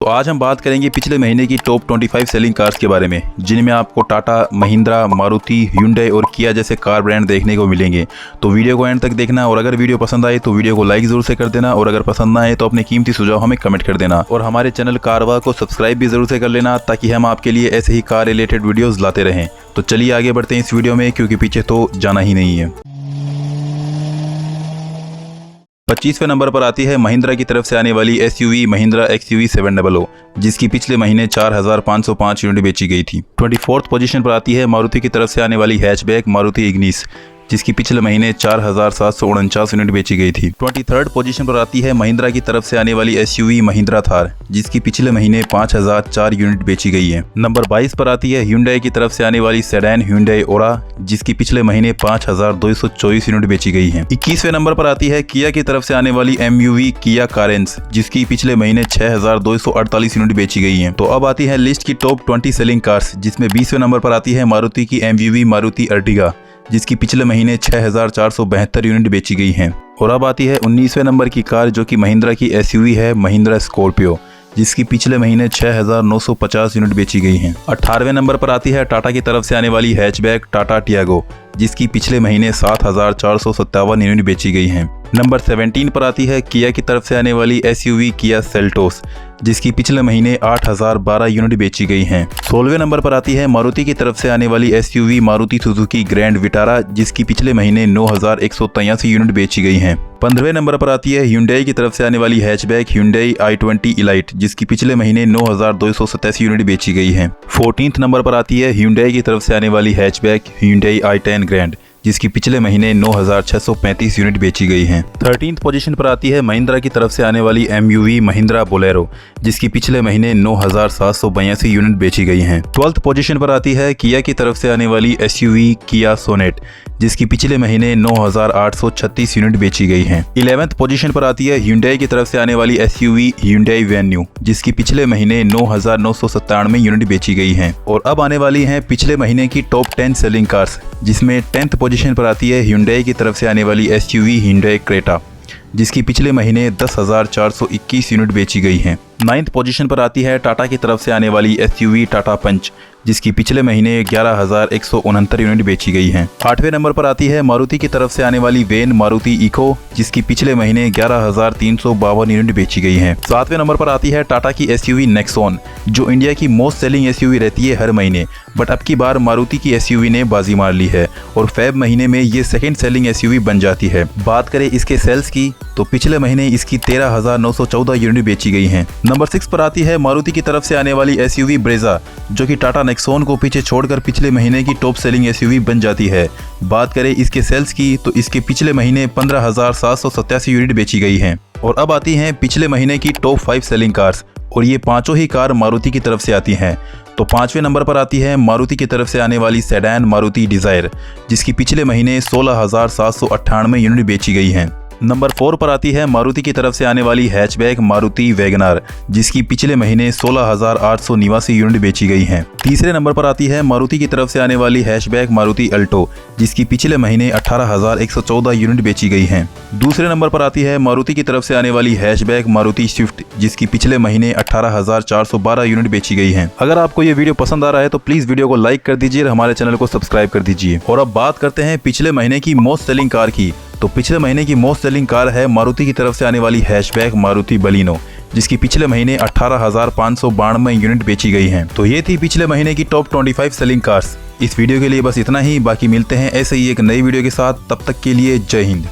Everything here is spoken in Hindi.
तो आज हम बात करेंगे पिछले महीने की टॉप 25 सेलिंग कार्स के बारे में, जिनमें आपको टाटा, महिंद्रा, मारुति, hyundai और किया जैसे कार ब्रांड देखने को मिलेंगे। तो वीडियो को एंड तक देखना, और अगर वीडियो पसंद आए तो वीडियो को लाइक जरूर से कर देना, और अगर पसंद ना आए तो अपने कीमती सुझाव हमें कमेंट कर देना, और हमारे चैनल कारवा को सब्सक्राइब भी जरूर से कर लेना, ताकि हम आपके लिए ऐसे ही कार रिलेटेड वीडियोज़ लाते रहें। तो चलिए आगे बढ़ते हैं इस वीडियो में, क्योंकि पीछे तो जाना ही नहीं है। 25वें नंबर पर आती है महिंद्रा की तरफ से आने वाली एसयूवी महिंद्रा XUV 700, जिसकी पिछले महीने 4,505 यूनिट बेची गई थी। 24th पोजीशन पर आती है मारुति की तरफ से आने वाली हैचबैक मारुति इग्निस, जिसकी पिछले महीने 4,749 यूनिट बेची गई थी। 23rd पोजीशन पर आती है महिंद्रा की तरफ से आने वाली एसयूवी महिंद्रा थार, जिसकी पिछले महीने 5,004 यूनिट बेची गई है। नंबर 22 पर आती है hyundai की तरफ से आने वाली सेडान hyundai ओरा, जिसकी पिछले महीने 5,224 यूनिट बेची गई है। 21वें नंबर पर आती है किया की तरफ से आने वाली MUV किया कारेंस, जिसकी पिछले महीने 6,248 यूनिट बेची गई है। तो अब आती है लिस्ट की टॉप 20 सेलिंग कार्स, जिसमें 20वें नंबर पर आती है मारुति की MUV मारुति अर्टिगा, जिसकी पिछले महीने 6,472 यूनिट बेची गई हैं। और अब आती है 19वें नंबर की कार, जो कि महिंद्रा की एसयूवी है महिंद्रा स्कॉर्पियो, जिसकी पिछले महीने 6,950 यूनिट बेची गई हैं। 18वें नंबर पर आती है टाटा की तरफ से आने वाली हैचबैक टाटा टियागो, जिसकी पिछले महीने 7,457 यूनिट बेची गई हैं। नंबर 17 पर आती है किया की तरफ से आने वाली एसयूवी किया सेल्टोस, जिसकी पिछले महीने 8,012 यूनिट बेची गई हैं। 16वें नंबर पर आती है मारुति की तरफ से आने वाली SUV Maruti Suzuki grand Vitara, जिसकी पिछले महीने 9,183 यूनिट बेची गई हैं। 15वें नंबर पर आती है hyundai की तरफ से आने वाली हैचबैक hyundai i20 इलाइट, जिसकी पिछले महीने 9,287 यूनिट बेची गई है। 14th नंबर पर आती है hyundai की तरफ से आने वाली हैचबैक hyundai i10 ग्रैंड, जिसकी पिछले महीने 9,635 यूनिट बेची गई हैं। 13th पोजीशन पर आती है महिंद्रा की तरफ से आने वाली MUV महिंद्रा बोलेरो, जिसकी पिछले महीने 9,782 यूनिट बेची गई हैं। 12th पोजीशन पर आती है किया की तरफ से आने वाली SUV किया सोनेट, जिसकी पिछले महीने 9,836 यूनिट बेची गई हैं। 11th पोजीशन पर आती है hyundai की तरफ से आने वाली SUV hyundai वेन्यू, जिसकी पिछले महीने 9,997 यूनिट बेची गई हैं। और अब आने वाली हैं पिछले महीने की टॉप 10 सेलिंग कार्स, जिसमें 10th पोजीशन पर आती है hyundai की तरफ से आने वाली SUV hyundai क्रेटा, जिसकी पिछले महीने 10,421 यूनिट बेची गई हैं। 9th पोजीशन पर आती है टाटा की तरफ से आने वाली SUV टाटा पंच, जिसकी पिछले महीने 11,169 यूनिट बेची गई हैं। 8वें नंबर पर आती है मारुति की तरफ से आने वाली वेन मारुति इको, जिसकी पिछले महीने 11,352 यूनिट बेची गई हैं। 7वें नंबर पर आती है टाटा की SUV नेक्सॉन, जो इंडिया की मोस्ट सेलिंग SUV रहती है हर महीने, बट अब की बार मारुति की SUV ने बाजी मार ली है और फेब महीने में ये सेकेंड सेलिंग SUV बन जाती है। बात करें इसके सेल्स की, तो पिछले महीने इसकी 13,914 यूनिट बेची गई हैं। नंबर 6 पर आती है मारुति की तरफ से आने वाली SUV ब्रेजा, जो कि टाटा नेक्सॉन को पीछे छोड़कर पिछले महीने की टॉप सेलिंग SUV बन जाती है। बात करें इसके सेल्स की, तो इसके पिछले महीने 15,787 यूनिट बेची गई हैं। और अब आती हैं पिछले महीने की टॉप 5 सेलिंग कार्स, और ये पांचों ही कार मारुति की तरफ से आती हैं। तो 5वें नंबर पर आती है मारुति की तरफ से आने वाली सेडान मारुति डिजायर, जिसकी पिछले महीने 16,798 यूनिट बेची गई हैं। नंबर 4 पर आती है मारुति की तरफ से आने वाली हैचबैक मारुति वैगनार, जिसकी पिछले महीने 16,889 यूनिट बेची गई हैं। तीसरे नंबर पर आती है मारुति की तरफ से आने वाली हैचबैक मारुति अल्टो, जिसकी पिछले महीने 18,114 यूनिट बेची गई हैं। दूसरे नंबर पर आती है मारुति की तरफ से आने वाली हैचबैक मारुति स्विफ्ट, जिसकी पिछले महीने 18,412 यूनिट बेची गई हैं। अगर आपको ये वीडियो पसंद आ रहा है तो प्लीज वीडियो को लाइक कर दीजिए और हमारे चैनल को सब्सक्राइब कर दीजिए। और अब बात करते हैं पिछले महीने की मोस्ट सेलिंग कार की। तो पिछले महीने की मोस्ट सेलिंग कार है मारुति की तरफ से आने वाली हैचबैक मारुति बलिनो, जिसकी पिछले महीने 18,592 यूनिट बेची गई हैं। तो ये थी पिछले महीने की टॉप 25 सेलिंग कार्स। इस वीडियो के लिए बस इतना ही, बाकी मिलते हैं ऐसे ही एक नई वीडियो के साथ। तब तक के लिए जय हिंद।